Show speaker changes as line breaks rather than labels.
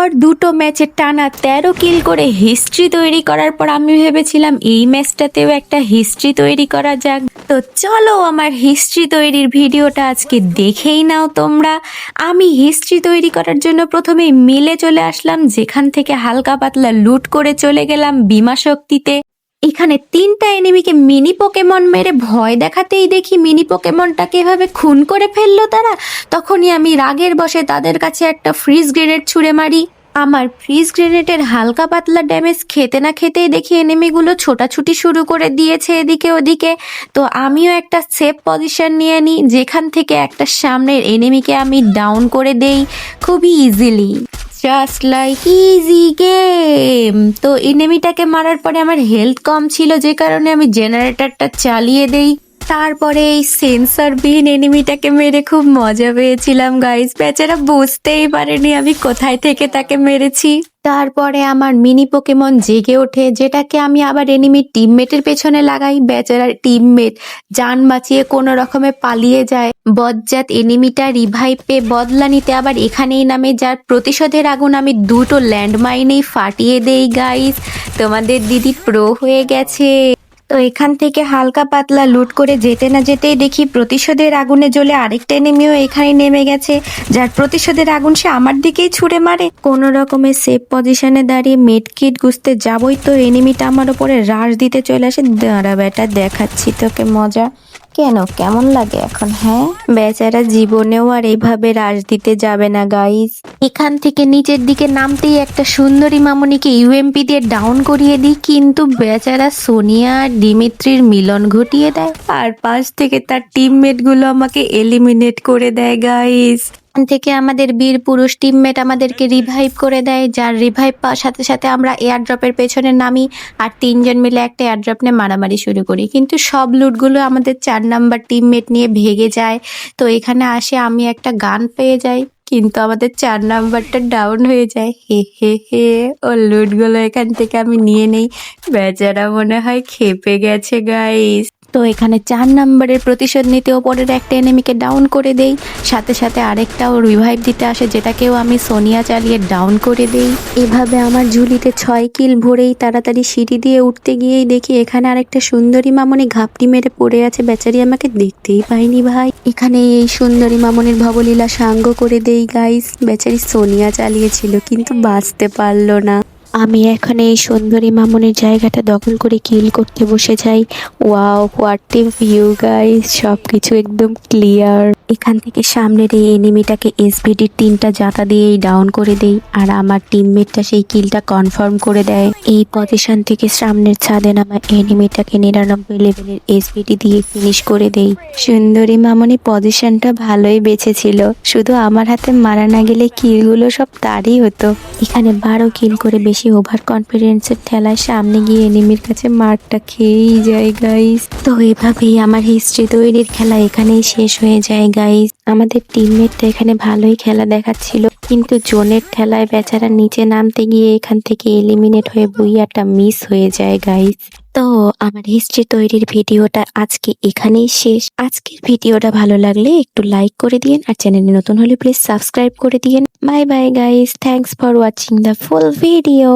পর দুটো ম্যাচে টানা 13 কিল করে হিস্ট্রি তৈরি করার পর আমি ভেবেছিলাম এই ম্যাচটাতেও একটা হিস্ট্রি তৈরি করা যাক। তো চলো আমার হিস্ট্রি তৈরির ভিডিওটা আজকে দেখেই নাও তোমরা। আমি হিস্ট্রি তৈরি করার জন্য প্রথমে মিলে চলে আসলাম, যেখান থেকে হালকা পাতলা লুট করে চলে গেলাম বিমা শক্তিতে। এখানে 3টা এনিমিকে মিনি পোকেমন মেরে ভয় দেখাতেই দেখি মিনি পোকেমনটাকে এভাবে খুন করে ফেললো তারা। তখনই আমি রাগের বশে তাদের কাছে একটা ফ্রিজ গ্রেনেড ছুঁড়ে মারি। আমার ফ্রিজ গ্রেনেডের হালকা পাতলা ড্যামেজ খেতে না খেতেই দেখি এনিমিগুলো ছোটাছুটি শুরু করে দিয়েছে এদিকে ওদিকে। তো আমিও একটা সেফ পজিশন নিয়ে নিই, যেখান থেকে একটা সামনের এনিমিকে আমি ডাউন করে দেই খুবই easily, just like easy game. তো এনিমিটাকে মারার পরে আমার হেলথ কম ছিল, যে কারণে আমি জেনারেটরটা চালিয়ে দেই। তারপরে এই সেন্সর বিহীন এনিমিটাকে মেরে খুব মজা পেয়েছিলাম গাইস। বেচারা বুঝতেই পারেনি আমি কোথায় থেকে তাকে মেরেছি। তারপরে আমার মিনি পোকেমন জেগে ওঠে, যেটাকে আমি আবার এনিমির টিমমেটের পেছনে লাগাই। বেচারার টিমমেট জান বাঁচিয়ে কোনো রকমে পালিয়ে যায়। বজ্জাত এনিমিটা রিভাইভ পেয়ে বদলা নিতে আবার এখানেই নামে, যার প্রতিশোধের আগুন আমি দুটো ল্যান্ডমাইনেই ফাটিয়ে দেই গাইস। তোমাদের দিদি প্রো হয়ে গেছে। তো এখান থেকে হালকা পাতলা লুট করে যেতে না যেতেই দেখি প্রতিশোধের আগুনে জ্বলে আরেকটা এনিমিও এখানে নেমে গেছে, যার প্রতিশোধের আগুন সে আমার দিকেই ছুড়ে মারে। কোনো রকমে সেফ পজিশনে দাঁড়িয়ে মেড কিট গুছতে যাবই, তো এনিমিটা আমার উপরে রাশ দিতে চলে আসে। দাঁড়া বেটা, দেখাচ্ছি তোকে মজা। কেন, কেমন লাগে এখন? হ্যাঁ, বেচারা জীবনেও আর এইভাবে রাশ দিতে যাবে না গাইস। এখান থেকে নিচের দিকে নামতেই একটা সুন্দরী মামনিকে ইউএমপি দিয়ে ডাউন করিয়ে দিই, কিন্তু বেচারা সোনিয়া আর দিমিত্রির মিলন ঘটিয়ে দেয়, আর পাশ থেকে তার টিমমেট গুলো আমাকে এলিমিনেট করে দেয় গাইস। থেকে আমাদের বীর পুরুষ টিমমেট আমাদেরকে রিভাইভ করে দেয়, যার রিভাইভ পাওয়ার সাথে সাথে আমরা এয়ার ড্রপের পেছনে নামি আর 3জন মিলে একটা এয়ার ড্রপ নিয়ে মারামারি শুরু করি। কিন্তু সব লুটগুলো আমাদের 4 নাম্বার টিমমেট নিয়ে ভেগে যায়। তো এখানে আসে আমি একটা গান পেয়ে যাই, কিন্তু আমাদের 4 নাম্বারটা ডাউন হয়ে যায়। হে হে হে, ও লুটগুলো এখান থেকে আমি নিয়ে নেই। বেচারা মনে হয় খেপে গেছে গাইস। তো এখানে 4 নাম্বারের প্রতিশোধ নিতে ওপরের একটা এনিমিকে ডাউন করে দেই, সাথে সাথে আরেকটাও রিভাইভ দিতে আসে, যেটাকেও আমি সোনিয়া চালিয়ে ডাউন করে দেই। এভাবে আমার ঝুলিতে 6 কিল ভরেই তাড়াতাড়ি সিঁড়ি দিয়ে উঠতে গিয়েই দেখি এখানে আরেকটা সুন্দরী মামনি ঘাপটি মেরে পড়ে আছে। বেচারি আমাকে দেখতেই পাইনি ভাই। এখানে এই সুন্দরী মামনির ভবলীলা সাঙ্গ করে দেই গাইস। বেচারি সোনিয়া চালিয়েছিল কিন্তু বাঁচতে পারলো না। আমি এখন এই সুন্দরী মামনির জায়গাটা দখল করে কিল করতে বসে যাই। Wow, what a view guys, সবকিছু একদম ক্লিয়ার। এখান থেকে সামনের এই এনিমিটাকে এসভিডির 3টা জাতা দিয়েই ডাউন করে দেই, আর আমার টিমমেটটা সেই কিলটা কনফার্ম করে দেয়। এই পজিশন থেকে সামনের ছাদে নামা এনিমিটাকে 99 লেভেলের এসভিডি দিয়ে ফিনিশ করে দেই। সুন্দরী মামনি পজিশনটা ভালোই বেঁচেছিল, শুধু আমার হাতে মারা না গেলে কিলগুলো সব তারই হতো। এখানে 12 কিল করে বেশি ওভার কনফিডেন্সের ঠেলায় সামনে গিয়ে এনিমির কাছে মারটা খেয়েই যায় গাইস। তো এভাবেই আমার হিস্ট্রি তৈরির খেলা এখানেই শেষ হয়ে যায় গাইস। আমাদের টিমমেটটা এখানে ভালোই খেলা দেখাচ্ছিল, কিন্তু জোনের ঠেলায় বেচারা নিচে নামতে গিয়ে এখান থেকে এলিমিনেট হয়ে বুইয়াটা মিস হয়ে যায় গাইস। তো আমার হিস্ট্রি তৈরির ভিডিওটা আজকে এখানেই শেষ। আজকের ভিডিওটা ভালো লাগলে একটু লাইক করে দিয়েন, আর চ্যানেলে নতুন হলে প্লিজ সাবস্ক্রাইব করে দিয়েন। Bye bye guys, thanks for watching the full video.